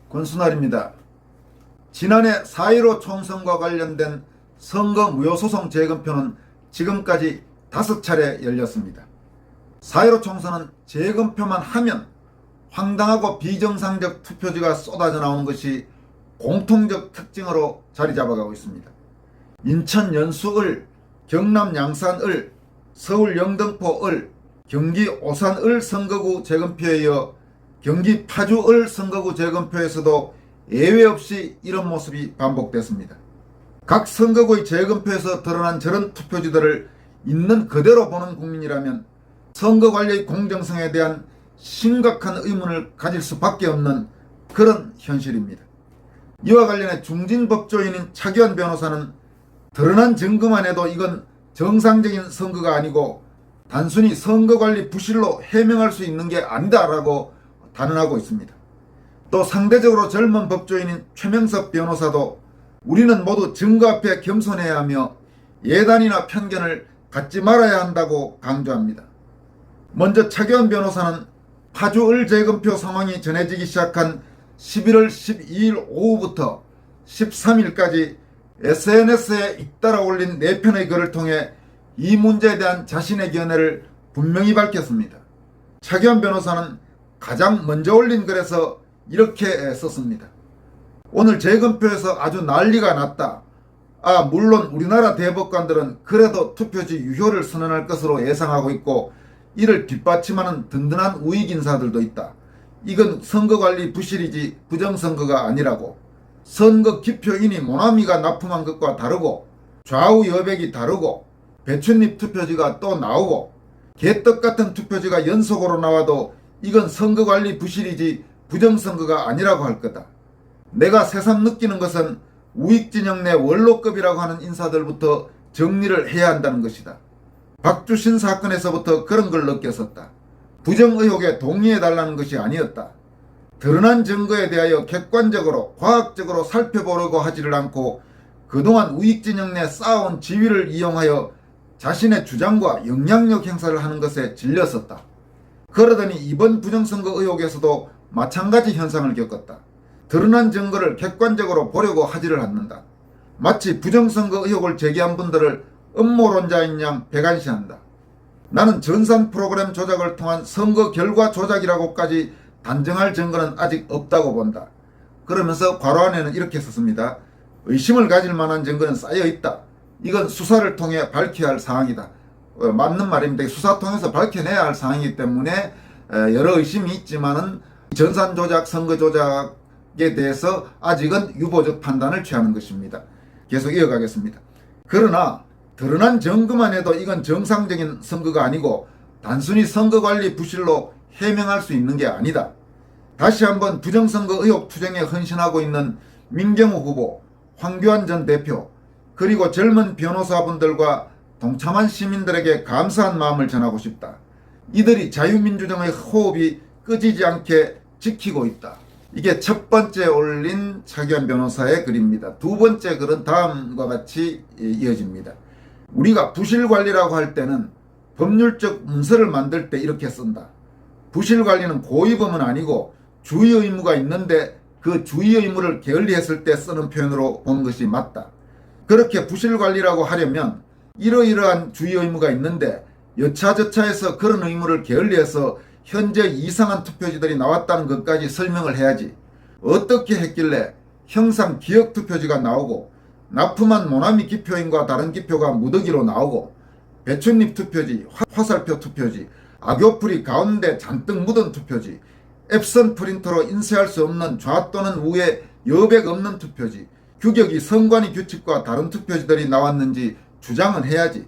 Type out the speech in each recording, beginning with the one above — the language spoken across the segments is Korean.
권순알입니다. 지난해 4.15 총선과 관련된 선거 무효소송 재검표는 지금까지 5차례 열렸습니다. 4.15 총선은 재검표만 하면 황당하고 비정상적 투표지가 쏟아져 나오는 것이 공통적 특징으로 자리 잡아가고 있습니다. 인천 연수을, 경남 양산을, 서울 영등포을, 경기 오산을 선거구 재검표에 이어 경기 파주을 선거구 재검표에서도 예외 없이 이런 모습이 반복됐습니다. 각 선거구의 재검표에서 드러난 저런 투표지들을 있는 그대로 보는 국민이라면 선거관리의 공정성에 대한 심각한 의문을 가질 수밖에 없는 그런 현실입니다. 이와 관련해 중진법조인인 차기환 변호사는 드러난 증거만 해도 이건 정상적인 선거가 아니고 단순히 선거관리 부실로 해명할 수 있는 게 아니다라고 단언하고 있습니다. 또 상대적으로 젊은 법조인인 최명섭 변호사도 우리는 모두 증거 앞에 겸손해야 하며 예단이나 편견을 갖지 말아야 한다고 강조합니다. 먼저 차기환 변호사는 파주을 재검표 상황이 전해지기 시작한 11월 12일 오후부터 13일까지 SNS에 잇따라 올린 4편의 글을 통해 이 문제에 대한 자신의 견해를 분명히 밝혔습니다. 차기환 변호사는 가장 먼저 올린 글에서 이렇게 썼습니다. 오늘 재검표에서 아주 난리가 났다. 물론 우리나라 대법관들은 그래도 투표지 유효를 선언할 것으로 예상하고 있고 이를 뒷받침하는 든든한 우익인사들도 있다. 이건 선거관리 부실이지 부정선거가 아니라고. 선거 기표인이 모나미가 납품한 것과 다르고 좌우 여백이 다르고 배춧잎 투표지가 또 나오고 개떡 같은 투표지가 연속으로 나와도 이건 선거관리 부실이지 부정선거가 아니라고 할 거다. 내가 새삼 느끼는 것은 우익진영 내 원로급이라고 하는 인사들부터 정리를 해야 한다는 것이다. 박주신 사건에서부터 그런 걸 느꼈었다. 부정의혹에 동의해달라는 것이 아니었다. 드러난 증거에 대하여 객관적으로 과학적으로 살펴보려고 하지를 않고 그동안 우익진영 내 쌓아온 지위를 이용하여 자신의 주장과 영향력 행사를 하는 것에 질렸었다. 그러더니 이번 부정선거 의혹에서도 마찬가지 현상을 겪었다. 드러난 증거를 객관적으로 보려고 하지를 않는다. 마치 부정선거 의혹을 제기한 분들을 음모론자인 양 배관시한다. 나는 전산 프로그램 조작을 통한 선거 결과 조작이라고까지 단정할 증거는 아직 없다고 본다. 그러면서 괄호 안에는 이렇게 썼습니다. 의심을 가질 만한 증거는 쌓여있다. 이건 수사를 통해 밝혀야 할 사항이다. 맞는 말입니다. 수사 통해서 밝혀내야 할 사항이기 때문에 여러 의심이 있지만은 전산 조작, 선거 조작에 대해서 아직은 유보적 판단을 취하는 것입니다. 계속 이어가겠습니다. 그러나 드러난 증거만 해도 이건 정상적인 선거가 아니고 단순히 선거관리 부실로 해명할 수 있는 게 아니다. 다시 한번 부정선거 의혹 투쟁에 헌신하고 있는 민경호 후보, 황교안 전 대표, 그리고 젊은 변호사분들과 동참한 시민들에게 감사한 마음을 전하고 싶다. 이들이 자유민주정의 호흡이 꺼지지 않게 지키고 있다. 이게 첫 번째 올린 차기환 변호사의 글입니다. 두 번째 글은 다음과 같이 이어집니다. 우리가 부실관리라고 할 때는 법률적 문서를 만들 때 이렇게 쓴다. 부실관리는 고의범은 아니고 주의 의무가 있는데 그 주의 의무를 게을리했을 때 쓰는 표현으로 보는 것이 맞다. 그렇게 부실관리라고 하려면 이러이러한 주의 의무가 있는데 여차저차해서 그런 의무를 게을리해서 현재 이상한 투표지들이 나왔다는 것까지 설명을 해야지. 어떻게 했길래 형상 기억 투표지가 나오고 납품한 모나미 기표인과 다른 기표가 무더기로 나오고 배춧잎 투표지, 화살표 투표지, 악교풀이 가운데 잔뜩 묻은 투표지, 앱선 프린터로 인쇄할 수 없는 좌 또는 우에 여백 없는 투표지, 규격이 선관위 규칙과 다른 투표지들이 나왔는지 주장은 해야지.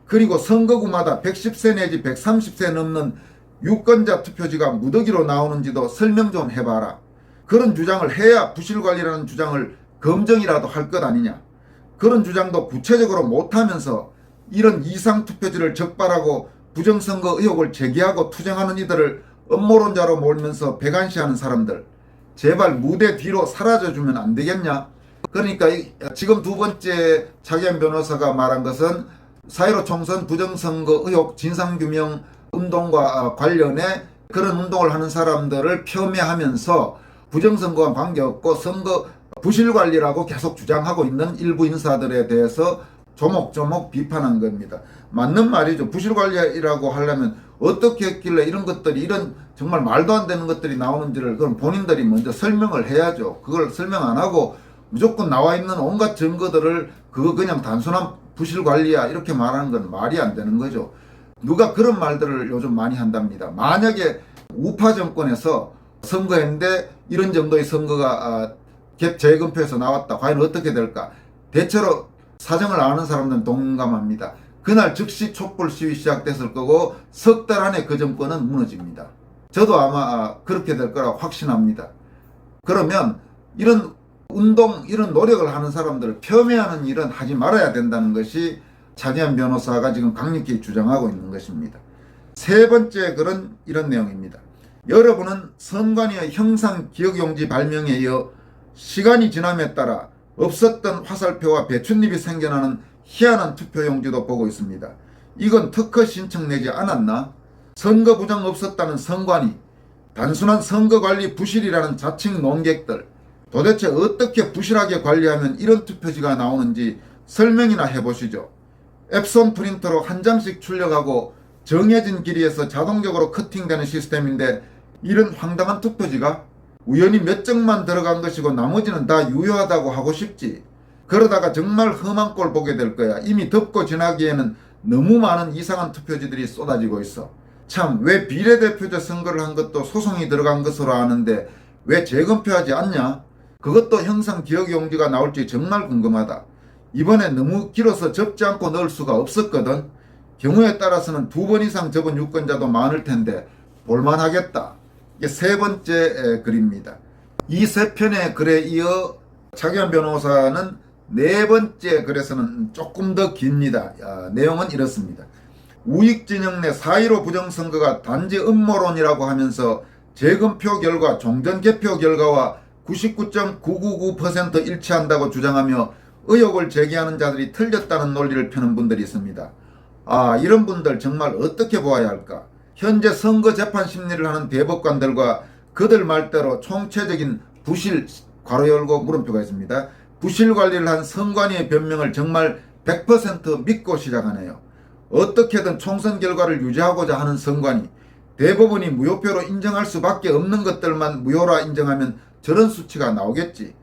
그리고 선거구마다 110세 내지 130세 넘는 유권자 투표지가 무더기로 나오는지도 설명 좀 해봐라. 그런 주장을 해야 부실관리라는 주장을 검증이라도 할 것 아니냐. 그런 주장도 구체적으로 못하면서 이런 이상 투표지를 적발하고 부정선거 의혹을 제기하고 투쟁하는 이들을 음모론자로 몰면서 배관시하는 사람들, 제발 무대 뒤로 사라져주면 안 되겠냐. 그러니까 지금 두 번째 차기환 변호사가 말한 것은 4.15 총선 부정선거 의혹 진상규명 운동과 관련해 그런 운동을 하는 사람들을 폄훼하면서 부정선거와 관계없고 선거 부실관리라고 계속 주장하고 있는 일부 인사들에 대해서 조목조목 비판한 겁니다. 맞는 말이죠. 부실관리라고 하려면 어떻게 했길래 이런 것들이, 이런 정말 말도 안 되는 것들이 나오는지를 그럼 본인들이 먼저 설명을 해야죠. 그걸 설명 안 하고 무조건 나와 있는 온갖 증거들을 그거 그냥 단순한 부실관리야 이렇게 말하는 건 말이 안 되는 거죠. 누가 그런 말들을 요즘 많이 한답니다. 만약에 우파 정권에서 선거했는데 이런 정도의 선거가 갭 재검표에서 나왔다. 과연 어떻게 될까? 대체로 사정을 아는 사람들은 동감합니다. 그날 즉시 촛불 시위 시작됐을 거고 석 달 안에 그 정권은 무너집니다. 저도 아마 그렇게 될 거라고 확신합니다. 그러면 이런 운동, 이런 노력을 하는 사람들을 폄훼하는 일은 하지 말아야 된다는 것이 차기한 변호사가 지금 강력히 주장하고 있는 것입니다. 세 번째 글은 이런 내용입니다. 여러분은 선관위의 형상기억용지 발명에 이어 시간이 지남에 따라 없었던 화살표와 배춧잎이 생겨나는 희한한 투표용지도 보고 있습니다. 이건 특허 신청 내지 않았나? 선거 부정 없었다는 선관위, 단순한 선거관리 부실이라는 자칭 논객들, 도대체 어떻게 부실하게 관리하면 이런 투표지가 나오는지 설명이나 해보시죠. 앱손 프린터로 한 장씩 출력하고 정해진 길이에서 자동적으로 커팅되는 시스템인데 이런 황당한 투표지가 우연히 몇 장만 들어간 것이고 나머지는 다 유효하다고 하고 싶지. 그러다가 정말 험한 꼴 보게 될 거야. 이미 덮고 지나기에는 너무 많은 이상한 투표지들이 쏟아지고 있어. 참, 왜 비례대표제 선거를 한 것도 소송이 들어간 것으로 아는데 왜 재검표하지 않냐? 그것도 형상기억용지가 나올지 정말 궁금하다. 이번에 너무 길어서 접지 않고 넣을 수가 없었거든. 경우에 따라서는 2번 이상 접은 유권자도 많을 텐데 볼만하겠다. 이게 세 번째 글입니다. 이 세 편의 글에 이어 차기한 변호사는 네 번째 글에서는 조금 더 깁니다. 내용은 이렇습니다. 우익진영 내 4.15 부정선거가 단지 음모론이라고 하면서 재검표 결과 종전개표 결과와 99.999% 일치한다고 주장하며 의혹을 제기하는 자들이 틀렸다는 논리를 펴는 분들이 있습니다. 이런 분들 정말 어떻게 보아야 할까? 현재 선거 재판 심리를 하는 대법관들과 그들 말대로 총체적인 부실, 괄호 열고 물음표가 있습니다. 부실 관리를 한 선관위의 변명을 정말 100% 믿고 시작하네요. 어떻게든 총선 결과를 유지하고자 하는 선관위, 대법원이 무효표로 인정할 수밖에 없는 것들만 무효라 인정하면 저런 수치가 나오겠지.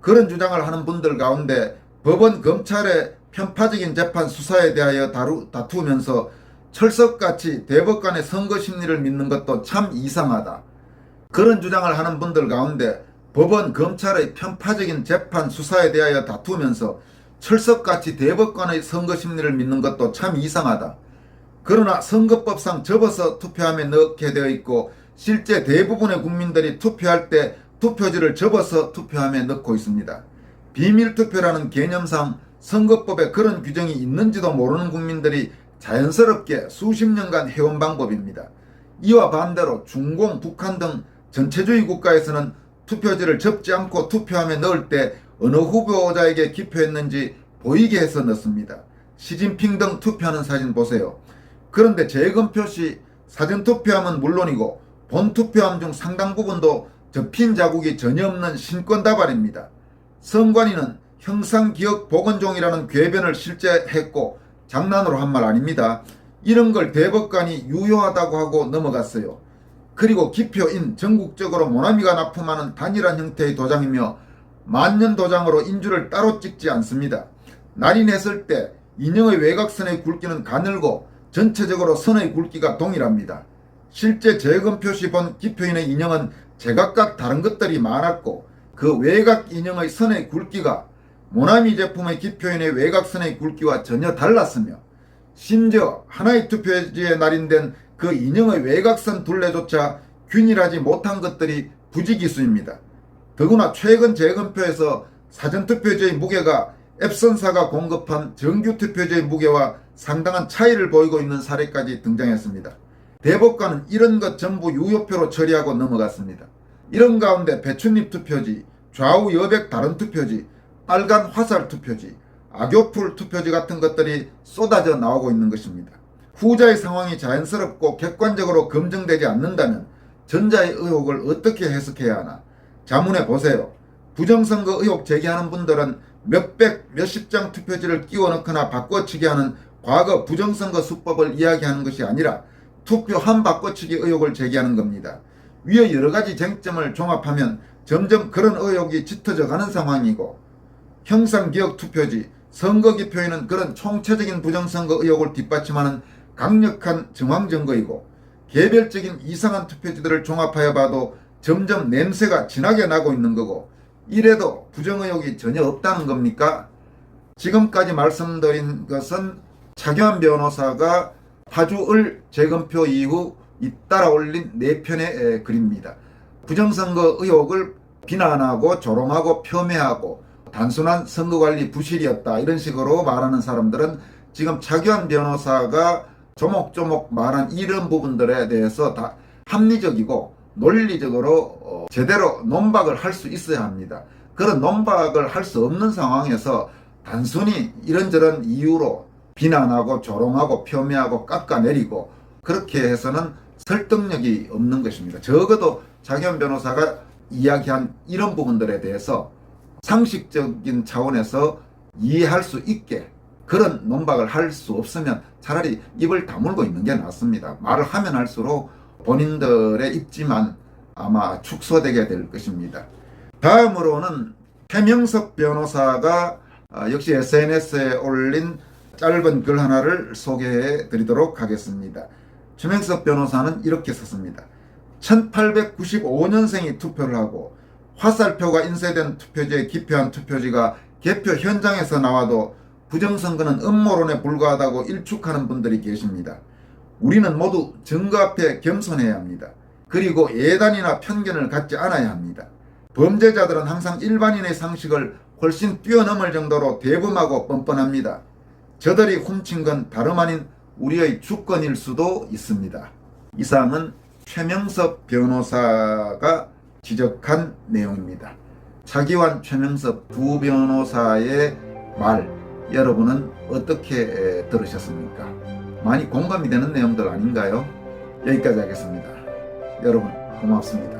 그런 주장을 하는 분들 가운데 법원 검찰의 편파적인 재판 수사에 대하여 다투면서 철석같이 대법관의 선거 심리를 믿는 것도 참 이상하다. 그런 주장을 하는 분들 가운데 법원 검찰의 편파적인 재판 수사에 대하여 다투면서 철석같이 대법관의 선거 심리를 믿는 것도 참 이상하다. 그러나 선거법상 접어서 투표함에 넣게 되어 있고 실제 대부분의 국민들이 투표할 때 투표지를 접어서 투표함에 넣고 있습니다. 비밀투표라는 개념상 선거법에 그런 규정이 있는지도 모르는 국민들이 자연스럽게 수십 년간 해온 방법입니다. 이와 반대로 중공, 북한 등 전체주의 국가에서는 투표지를 접지 않고 투표함에 넣을 때 어느 후보자에게 기표했는지 보이게 해서 넣습니다. 시진핑 등 투표하는 사진 보세요. 그런데 재검표 시 사전투표함은 물론이고 본투표함 중 상당 부분도 접힌 자국이 전혀 없는 신권다발입니다. 선관위는 형상기억보건종이라는 궤변을 실제 했고 장난으로 한 말 아닙니다. 이런 걸 대법관이 유효하다고 하고 넘어갔어요. 그리고 기표인 전국적으로 모나미가 납품하는 단일한 형태의 도장이며 만년 도장으로 인주를 따로 찍지 않습니다. 날이 냈을 때 인형의 외곽선의 굵기는 가늘고 전체적으로 선의 굵기가 동일합니다. 실제 재검표 시 본 기표인의 인형은 제각각 다른 것들이 많았고 그 외곽 인형의 선의 굵기가 모나미 제품의 기표인의 외곽선의 굵기와 전혀 달랐으며 심지어 하나의 투표지에 날인된 그 인형의 외곽선 둘레조차 균일하지 못한 것들이 부지기수입니다. 더구나 최근 재검표에서 사전투표지의 무게가 앱선사가 공급한 정규투표지의 무게와 상당한 차이를 보이고 있는 사례까지 등장했습니다. 대법관은 이런 것 전부 유효표로 처리하고 넘어갔습니다. 이런 가운데 배춧잎 투표지, 좌우 여백 다른 투표지, 빨간 화살 투표지, 악교풀 투표지 같은 것들이 쏟아져 나오고 있는 것입니다. 후자의 상황이 자연스럽고 객관적으로 검증되지 않는다면 전자의 의혹을 어떻게 해석해야 하나? 자문해 보세요. 부정선거 의혹 제기하는 분들은 몇백 몇십 장 투표지를 끼워 넣거나 바꿔치기 하는 과거 부정선거 수법을 이야기하는 것이 아니라 투표함 바꿔치기 의혹을 제기하는 겁니다. 위의 여러 가지 쟁점을 종합하면 점점 그런 의혹이 짙어져 가는 상황이고, 형상기억 투표지, 선거기표에는 그런 총체적인 부정선거 의혹을 뒷받침하는 강력한 정황 증거이고, 개별적인 이상한 투표지들을 종합하여 봐도 점점 냄새가 진하게 나고 있는 거고, 이래도 부정의혹이 전혀 없다는 겁니까? 지금까지 말씀드린 것은 차기환 변호사가 파주을 재검표 이후 잇따라 올린 4편의 글입니다. 부정선거 의혹을 비난하고 조롱하고 폄훼하고 단순한 선거관리 부실이었다, 이런 식으로 말하는 사람들은 지금 차기환 변호사가 조목조목 말한 이런 부분들에 대해서 다 합리적이고 논리적으로 제대로 논박을 할 수 있어야 합니다. 그런 논박을 할 수 없는 상황에서 단순히 이런저런 이유로 비난하고 조롱하고 폄훼하고 깎아내리고 그렇게 해서는 설득력이 없는 것입니다. 적어도 차기환 변호사가 이야기한 이런 부분들에 대해서 상식적인 차원에서 이해할 수 있게 그런 논박을 할 수 없으면 차라리 입을 다물고 있는 게 낫습니다. 말을 하면 할수록 본인들의 입지만 아마 축소되게 될 것입니다. 다음으로는 최명석 변호사가 역시 SNS에 올린 짧은 글 하나를 소개해 드리도록 하겠습니다. 최명석 변호사는 이렇게 썼습니다. 1895년생이 투표를 하고 화살표가 인쇄된 투표지에 기표한 투표지가 개표 현장에서 나와도 부정선거는 음모론에 불과하다고 일축하는 분들이 계십니다. 우리는 모두 증거 앞에 겸손해야 합니다. 그리고 예단이나 편견을 갖지 않아야 합니다. 범죄자들은 항상 일반인의 상식을 훨씬 뛰어넘을 정도로 대범하고 뻔뻔합니다. 저들이 훔친 건 다름 아닌 우리의 주권일 수도 있습니다. 이상은 최명석 변호사가 지적한 내용입니다. 차기환, 최명석 두 변호사의 말, 여러분은 어떻게 들으셨습니까? 많이 공감이 되는 내용들 아닌가요? 여기까지 하겠습니다. 여러분 고맙습니다.